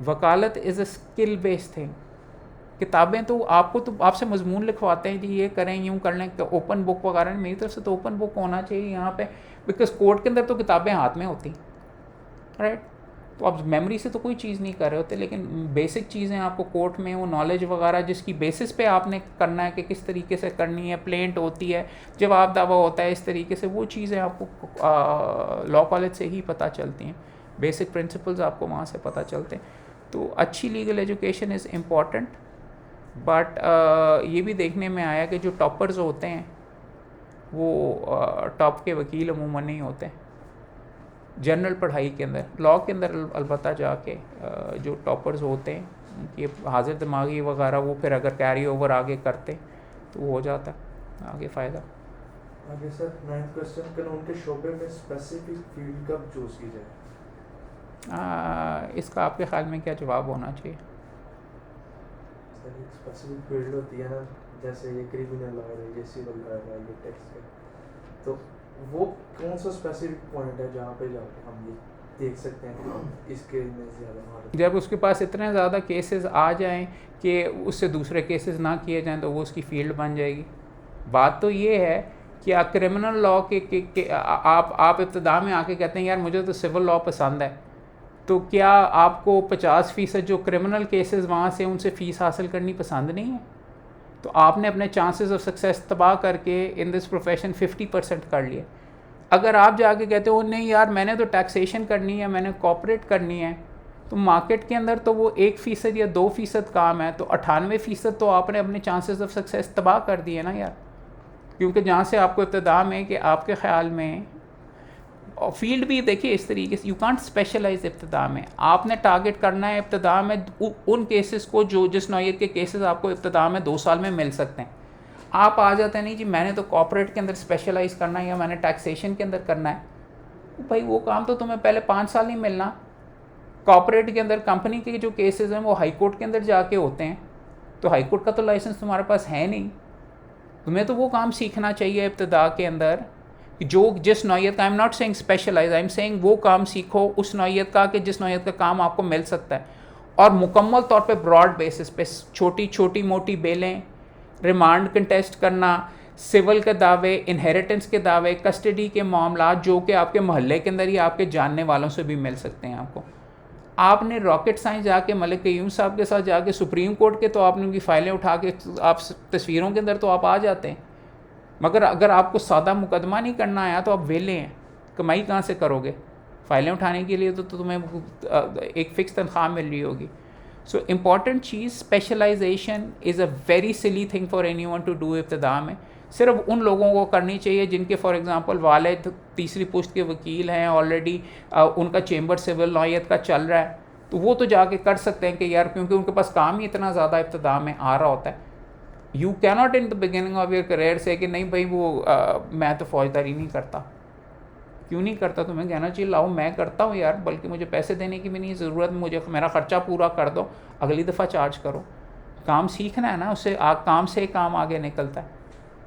वकालत is a skill based thing. किताबें तो आपको, तो आपसे मजमून लिखवाते हैं जी ये करें, यूँ कर लें, ओपन बुक वगैरह। मेरी तरफ से तो ओपन बुक होना चाहिए यहाँ पे, बिकॉज कोर्ट के अंदर तो किताबें हाथ में होती, राइट। तो आप मेमोरी से तो कोई चीज़ नहीं कर रहे होते, लेकिन बेसिक चीज़ें आपको कोर्ट में वो नॉलेज वगैरह जिसकी बेसिस पे आपने करना है कि किस तरीके से करनी है, प्लेंट होती है, जवाब दावा होता है, इस तरीके से वो चीज़ें आपको लॉ कॉलेज से ही पता चलती हैं। बेसिक प्रिंसिपल्स आपको वहाँ से पता चलते हैं। तो अच्छी legal education is important. But ये भी देखने में आया कि जो टॉपर्स होते हैं वो टॉप के वकील अमूमन नहीं होते जनरल पढ़ाई के अंदर। लॉ के अंदर अलबत्ता जाके जो टॉपर्स होते हैं उनकी हाजिर दिमागी वगैरह, वो फिर अगर कैरी ओवर आगे करते तो वो हो जाता आगे फ़ायदा। आगे सर 9th क्वेश्चन, कानून के शोबे में स्पेसिफिक फील्ड कब चूज़ की जाए? इसका आपके ख्याल में क्या जवाब होना चाहिए? सर एक स्पेसिफिक फील्ड होती है ना, जैसे ये क्रिमिनल लॉ है, ये सिविल लॉ है, ये टैक्स है, तो वो कौन सा स्पेसिफिक पॉइंट है जहाँ पे जाके हम ये देख सकते हैं कि इसके में ज़्यादा महारत? जब उसके पास इतने ज़्यादा केसेस आ जाएं कि उससे दूसरे केसेस ना किए जाएं तो वो उसकी फील्ड बन जाएगी। बात तो ये है कि आप क्रिमिनल लॉ के आप इब्तिदा में आके कहते हैं यार मुझे तो सिविल लॉ पसंद है, तो क्या आपको 50% जो क्रिमिनल केसेस वहाँ से उनसे फ़ीस हासिल करनी पसंद नहीं है? तो आपने अपने चांसेस ऑफ सक्सेस तबाह करके इन दिस प्रोफेशन 50% कर लिए। अगर आप जाके कहते हो नहीं यार मैंने तो टैक्सेशन करनी है, मैंने कॉपरेट करनी है, तो मार्केट के अंदर तो वो 1% या 2% काम है, तो 98% तो आपने अपने चांसेस ऑफ सक्सेस तबाह कर दिए ना यार। क्योंकि जहाँ से आपको इब्तिदा में कि आपके ख़्याल में, और फील्ड भी देखिए इस तरीके से, यू कांट स्पेशलाइज इब्तिदा में। आपने टारगेट करना है इब्तिदा में उन केसेस को जो जिस नौइयत के केसेस आपको इब्तिदा में 2 साल में मिल सकते हैं। आप आ जाते हैं नहीं जी मैंने तो कॉर्पोरेट के अंदर स्पेशलाइज करना है या मैंने टैक्सेशन के अंदर करना है, भाई वो काम तो तुम्हें पहले 5 साल नहीं मिलना। कॉर्पोरेट के अंदर कंपनी के जो केसेस हैं वो हाई कोर्ट के अंदर जाके होते हैं, तो हाई कोर्ट का तो लाइसेंस तुम्हारे पास है नहीं। तुम्हें तो वो काम सीखना चाहिए इब्तिदा के अंदर जो जिस नौइयत का, I am not saying specialize, I am saying वो काम सीखो उस नौइयत का कि जिस नौइयत का काम आपको मिल सकता है, और मुकम्मल तौर पे ब्रॉड बेसिस पे छोटी छोटी मोटी बेलें, रिमांड कंटेस्ट करना, सिविल के दावे, इनहेरिटेंस के दावे, कस्टडी के मामला जो कि आपके मोहल्ले के अंदर ही आपके जानने वालों से भी मिल सकते हैं आपको। आपने रॉकेट साइंस जाके मलिक क़य्यूम साहब के साथ जाके सुप्रीम कोर्ट के, तो आपने उनकी फ़ाइलें उठा के आप तस्वीरों के अंदर तो आप आ जाते हैं, मगर अगर आपको सादा मुकदमा नहीं करना आया तो आप वेले हैं, कमाई कहाँ से करोगे? फ़ाइलें उठाने के लिए तो तुम्हें एक फ़िक्स तनख्वाह मिल रही होगी। सो इम्पॉर्टेंट चीज़ specialization is a very silly thing for anyone to do इब्तिदा में। सिर्फ उन लोगों को करनी चाहिए जिनके फॉर एग्ज़ाम्पल वालिद तीसरी पुश्त के वकील हैं ऑलरेडी, उनका चेंबर सिविल नौइयत का चल रहा है, तो वो तो जाके कर सकते हैं कि यार क्योंकि उनके पास काम ही इतना ज़्यादा इब्तिदा में आ रहा होता है। You cannot in the beginning of your career से कि नहीं भाई वो मैं तो फौजदारी नहीं करता। क्यों नहीं करता? तुम्हें कहना चाहिए लाओ मैं करता हूँ यार, बल्कि मुझे पैसे देने की भी नहीं ज़रूरत, मुझे मेरा ख़र्चा पूरा कर दो, अगली दफ़ा चार्ज करो। काम सीखना है ना, उससे काम से काम आगे निकलता है।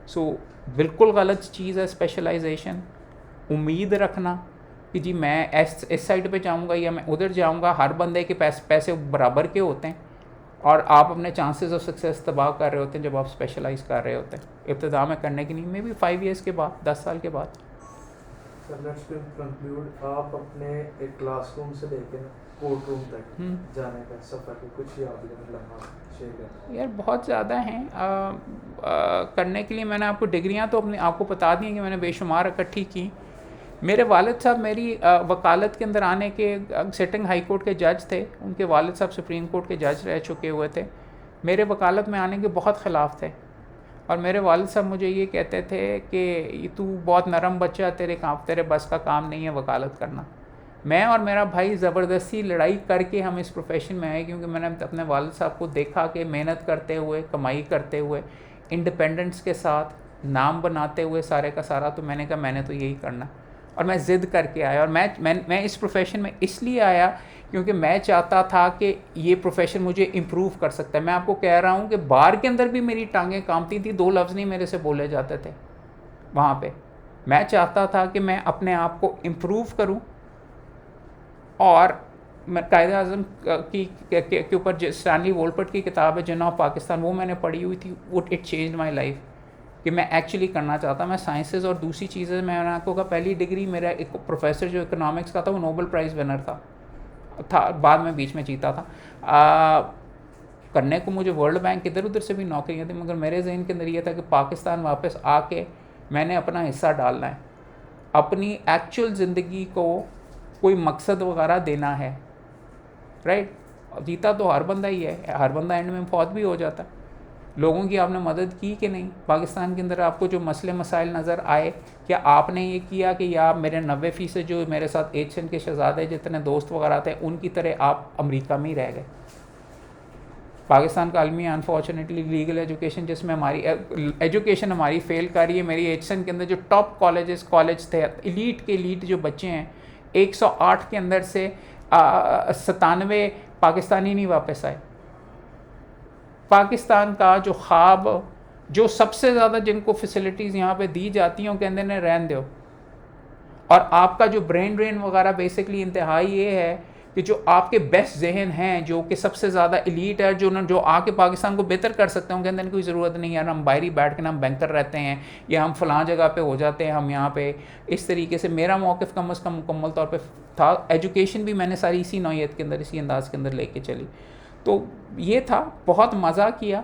सो बिल्कुल गलत चीज़ है स्पेशलाइजेशन। उम्मीद रखना कि जी मैं इस साइड पे जाऊँगा या मैं उधर जाऊँगा, हर बंदे के पैसे बराबर के होते हैं, और आप अपने चांसेस ऑफ सक्सेस तबाह कर रहे होते हैं जब आप स्पेशलाइज कर रहे होते हैं। इब्तिदा में करने की नहीं, मे बी 5 ईयर्स के बाद, 10 साल के बाद। सर लेट्स कंक्लूड, आप अपने एक क्लासरूम से लेकर कोर्ट रूम तक जाने का सफ़र के कुछ यादगार लम्हा शेयर करें। यार बहुत ज़्यादा हैं करने के लिए। मैंने आपको डिग्रियां तो अपने आपको बता दी हैं कि मैंने बेशुमार इकट्ठी की। मेरे वालिद साहब मेरी वकालत के अंदर आने के सिटिंग हाई कोर्ट के जज थे, उनके वालिद साहब सुप्रीम कोर्ट के जज रह चुके हुए थे। मेरे वकालत में आने के बहुत ख़िलाफ़ थे और मेरे वालिद साहब मुझे ये कहते थे कि तू बहुत नरम बच्चा, तेरे बस का काम नहीं है वकालत करना। मैं और मेरा भाई ज़बरदस्ती लड़ाई करके हम इस प्रोफेशन में आए, क्योंकि मैंने अपने वालिद साहब को देखा कि मेहनत करते हुए, कमाई करते हुए, इंडिपेंडेंस के साथ नाम बनाते हुए सारे का सारा। तो मैंने कहा मैंने तो यही करना, और मैं ज़िद करके आया। और मैं इस प्रोफेशन में इसलिए आया क्योंकि मैं चाहता था कि ये प्रोफेशन मुझे इम्प्रूव कर सकता है। मैं आपको कह रहा हूँ कि बार के अंदर भी मेरी टांगें कांपती थी, 2 लफ्ज़ नहीं मेरे से बोले जाते थे वहाँ पे। मैं चाहता था कि मैं अपने आप को इम्प्रूव करूँ, और मैं कायदे आज़म के ऊपर स्टैनली वोलपर्ट की किताब है जिन्ना ऑफ पाकिस्तान, वो मैंने पढ़ी हुई थी। वो इट चेंज माई लाइफ कि मैं एक्चुअली करना चाहता। मैं साइंसेज और दूसरी चीज़ें, मैंने आपको कहा पहली डिग्री मेरा एक प्रोफेसर जो इकोनॉमिक्स का था वो नोबेल प्राइज़ विनर था, बाद में बीच में जीता था। करने को मुझे वर्ल्ड बैंक इधर उधर से भी नौकरियाँ थी, मगर मेरे जहन के अंदर ये था कि पाकिस्तान वापस आके मैंने अपना हिस्सा डालना है, अपनी एक्चुअल ज़िंदगी को कोई मकसद वगैरह देना है, राइट। जीता तो हर बंदा ही है, हर बंदा एंड में फौत भी हो जाता है। लोगों की आपने मदद की कि नहीं? पाकिस्तान के अंदर आपको जो मसले मसाइल नज़र आए, क्या आपने ये किया कि या मेरे 90% जो मेरे साथ एशियन के शहजादे जितने दोस्त वगैरह थे उनकी तरह आप अमेरिका में ही रह गए? पाकिस्तान का आलमी अनफॉर्चुनेटली लीगल एजुकेशन, जिसमें हमारी एजुकेशन हमारी फेल कर रही है। मेरी एशियन के अंदर जो टॉप कॉलेज थे, एलीट के एलीट जो बच्चे हैं, 108 के अंदर से 97 पाकिस्तानी नहीं वापस आए। पाकिस्तान का जो ख्वाब, जो सबसे ज़्यादा जिनको फैसिलिटीज़ यहाँ पे दी जाती हैं, वो कहते हैं रहन दो। और आपका जो ब्रेन ड्रेन वगैरह बेसिकली इंतहाई ये है कि जो आपके बेस्ट जहन हैं, जो कि सबसे ज़्यादा एलीट है, जो आके पाकिस्तान को बेहतर कर सकते हैं, कहते हैं कोई ज़रूरत नहीं यार, हम बाहर ही बैठ के हम बैंकर रहते हैं या हम फ़लाँ जगह पे हो जाते हैं, हम यहाँ पे। इस तरीके से मेरा मौक़िफ़ कम अज़ कम मुकम्मल तौर पे था। एजुकेशन भी मैंने सारी इसी नौइयत के अंदर, इसी अंदाज़ के अंदर लेके चली। तो ये था, बहुत मज़ा किया,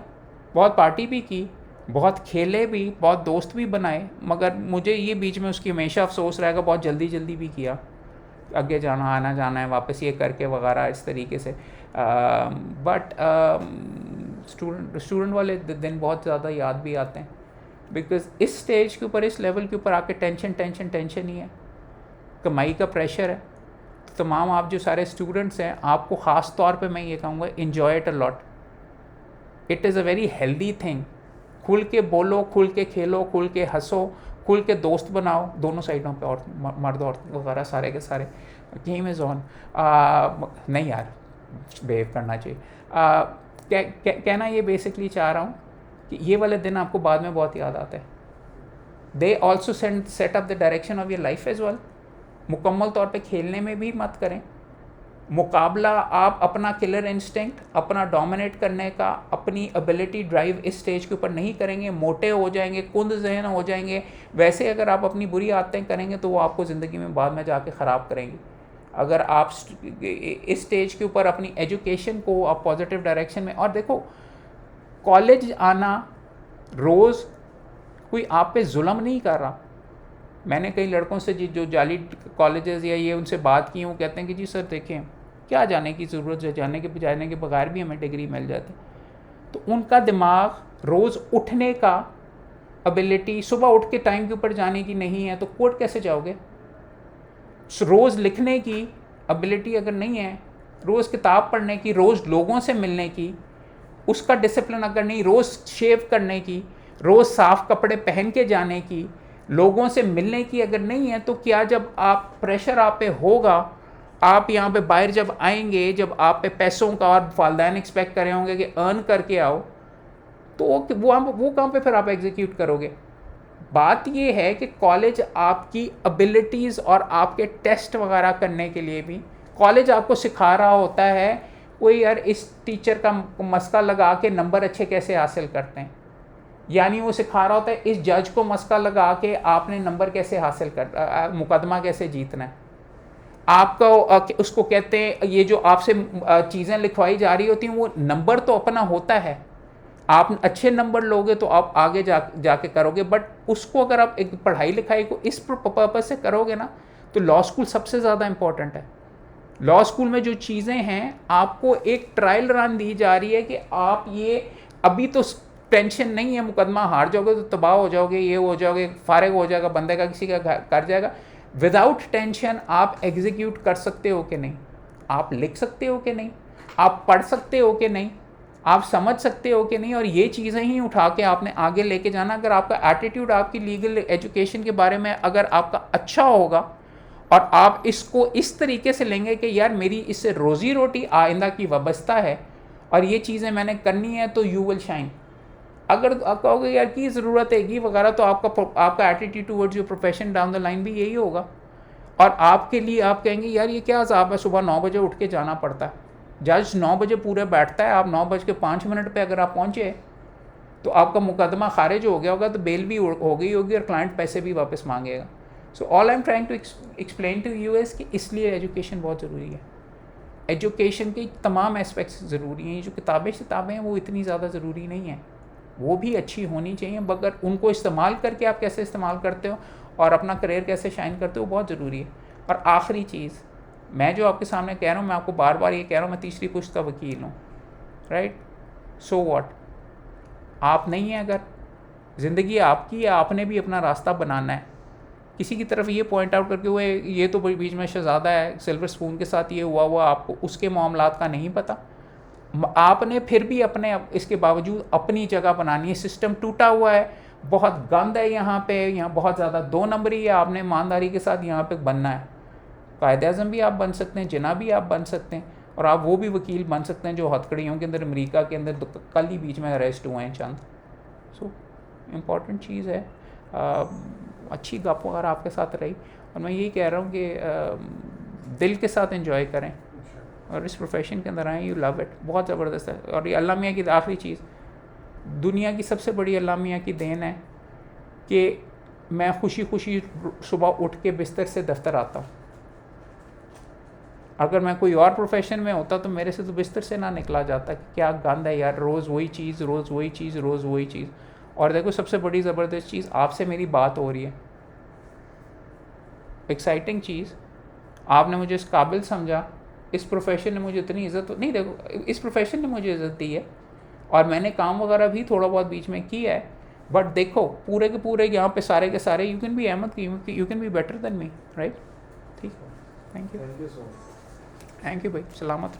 बहुत पार्टी भी की, बहुत खेले भी, बहुत दोस्त भी बनाए, मगर मुझे ये बीच में उसकी हमेशा अफसोस रहेगा, बहुत जल्दी भी किया, आगे जाना आना जाना है वापस ये करके वगैरह इस तरीके से। बट स्टूडेंट वाले दिन बहुत ज़्यादा याद भी आते हैं, बिकॉज़ इस स्टेज के ऊपर, इस लेवल के ऊपर आके टेंशन ही है, कमाई का प्रेशर है। तो तमाम आप जो सारे स्टूडेंट्स हैं, आपको ख़ास तौर पे मैं ये कहूँगा, enjoy it a lot. It is a very healthy thing. खुल के बोलो, खुल के खेलो, खुल के हंसो, खुल के दोस्त बनाओ दोनों साइडों पे, और मर्द और वगैरह सारे के सारे। Game is on. नहीं यार, बिहेव करना चाहिए। कहना ये बेसिकली चाह रहा हूँ कि ये वाले दिन आपको बाद में बहुत याद आते हैं। They also set up the direction of your life as well. मुकम्मल तौर पे खेलने में भी मत करें मुकाबला। आप अपना किलर इंस्टिंक्ट, अपना डोमिनेट करने का, अपनी एबिलिटी ड्राइव इस स्टेज के ऊपर नहीं करेंगे, मोटे हो जाएंगे, कुंद जहन हो जाएंगे। वैसे अगर आप अपनी बुरी आदतें करेंगे तो वो आपको ज़िंदगी में बाद में जाके ख़राब करेंगी। अगर आप इस स्टेज के ऊपर अपनी एजुकेशन को आप पॉजिटिव डायरेक्शन में, और देखो कॉलेज आना रोज़ कोई आप पे जुल्म नहीं कर रहा। मैंने कई लड़कों से जो जाली कॉलेजेस या ये उनसे बात की, वो कहते हैं कि जी सर देखें, क्या जाने की ज़रूरत है, जाने के बगैर भी हमें डिग्री मिल जाती। तो उनका दिमाग रोज़ उठने का एबिलिटी, सुबह उठ के टाइम के ऊपर जाने की नहीं है, तो कोर्ट कैसे जाओगे? रोज़ लिखने की एबिलिटी अगर नहीं है, रोज़ किताब पढ़ने की, रोज़ लोगों से मिलने की, उसका डिसिप्लिन अगर नहीं, रोज़ शेव करने की, रोज़ साफ़ कपड़े पहन के जाने की, लोगों से मिलने की अगर नहीं है, तो क्या जब आप प्रेशर आप पे होगा, आप यहाँ पे बाहर जब आएंगे, जब आप पे पैसों का और वालिदैन एक्सपेक्ट कर रहे होंगे कि अर्न करके आओ, तो वो काम पे फिर आप एग्जीक्यूट करोगे। बात ये है कि कॉलेज आपकी एबिलिटीज़ और आपके टेस्ट वगैरह करने के लिए भी, कॉलेज आपको सिखा रहा होता है वो यार इस टीचर का मस्का लगा के नंबर अच्छे कैसे हासिल करते हैं, यानी वो सिखा रहा होता है इस जज को मस्का लगा के आपने नंबर कैसे हासिल कर मुकदमा कैसे जीतना है। आपका उसको कहते हैं ये जो आपसे चीज़ें लिखवाई जा रही होती हैं वो नंबर तो अपना होता है, आप अच्छे नंबर लोगे तो आप आगे जाके करोगे, बट उसको अगर आप एक पढ़ाई लिखाई को इस पर्पज़ से करोगे ना तो लॉ स्कूल सबसे ज़्यादा इम्पॉर्टेंट है। लॉ स्कूल में जो चीज़ें हैं आपको एक ट्रायल रन दी जा रही है कि आप ये अभी तो टेंशन नहीं है, मुकदमा हार जाओगे तो तबाह हो जाओगे, ये हो जाओगे, फारिग हो जाएगा बंदे का, किसी का कर जाएगा। विदाउट टेंशन आप एग्जीक्यूट कर सकते हो कि नहीं, आप लिख सकते हो कि नहीं, आप पढ़ सकते हो कि नहीं, आप समझ सकते हो कि नहीं, और ये चीज़ें ही उठा के आपने आगे लेके जाना। अगर आपका एटीट्यूड आपकी लीगल एजुकेशन के बारे में अगर आपका अच्छा होगा और आप इसको इस तरीके से लेंगे कि यार मेरी इससे रोज़ी रोटी आइंदा की वाबस्ता है और ये चीज़ें मैंने करनी है, तो यू विल शाइन। अगर आप कहोगे यार की ज़रूरत है वगैरह, तो आपका attitude towards your profession down the line भी यही होगा। और आपके लिए आप कहेंगे यार ये क्या अज़ाब है, सुबह 9 बजे उठ के जाना पड़ता है, जज 9 बजे पूरे बैठता है, आप 9:05 पे अगर आप पहुँचे तो आपका मुकदमा खारिज हो गया होगा, तो बेल भी हो गई होगी और क्लाइंट पैसे भी वापस मांगेगा। So all I am trying to explain to you is कि इसलिए एजुकेशन बहुत ज़रूरी है। एजुकेशन के तमाम एस्पेक्ट्स ज़रूरी हैं, जो किताबें हैं वो इतनी ज़्यादा ज़रूरी नहीं है, वो भी अच्छी होनी चाहिए, मगर उनको इस्तेमाल करके आप कैसे इस्तेमाल करते हो और अपना करियर कैसे शाइन करते हो बहुत ज़रूरी है। और आखिरी चीज़ मैं जो आपके सामने कह रहा हूँ, मैं आपको बार बार ये कह रहा हूँ, मैं तीसरी पुश्त का वकील हूँ, राइट। सो व्हाट, आप नहीं हैं, अगर ज़िंदगी आपकी है, आपने भी अपना रास्ता बनाना है। किसी की तरफ ये पॉइंट आउट करके हुए ये तो बीच में शहज़ादा है, सिल्वर स्पून के साथ ये हुआ आपको उसके मामलात का नहीं पता। आपने फिर भी अपने इसके बावजूद अपनी जगह बनानी है। सिस्टम टूटा हुआ है, बहुत गंद है यहाँ बहुत ज़्यादा 2 नंबरी है, आपने ईमानदारी के साथ यहाँ पे बनना है। कायद-ए-आज़म भी आप बन सकते हैं, जिना भी आप बन सकते हैं, और आप वो भी वकील बन सकते हैं जो हथकड़ियों के अंदर अमेरिका के अंदर कल ही बीच में अरेस्ट हुए हैं चंद। सो इम्पॉर्टेंट चीज़ है। अच्छी गप अगर आपके साथ रही, और मैं यही कह रहा हूँ कि दिल के साथ एंजॉय करें और इस प्रोफेशन के अंदर आएँ, यू लव इट, बहुत ज़बरदस्त है। और ये अल्लाह मियाँ की आखिरी चीज़, दुनिया की सबसे बड़ी अल्लाह मियाँ की देन है कि मैं खुशी खुशी सुबह उठ के बिस्तर से दफ्तर आता हूँ। अगर मैं कोई और प्रोफेशन में होता तो मेरे से तो बिस्तर से ना निकला जाता कि क्या गंद है यार, रोज़ वही चीज़, रोज़ वही चीज़, रोज़ वही चीज़। और देखो सबसे बड़ी ज़बरदस्त चीज़, आपसे मेरी बात हो रही है, एक्साइटिंग चीज़, आपने मुझे इस काबिल समझा, इस प्रोफेशन ने मुझे इतनी इज़्ज़त नहीं, देखो इस प्रोफेशन ने मुझे इज़्ज़त दी है और मैंने काम वगैरह भी थोड़ा बहुत बीच में किया है, बट देखो पूरे के पूरे यहाँ पे सारे के सारे you can be Ahmad, you can be better than me, right. ठीक, thank you so much. Thank you भाई, सलामत।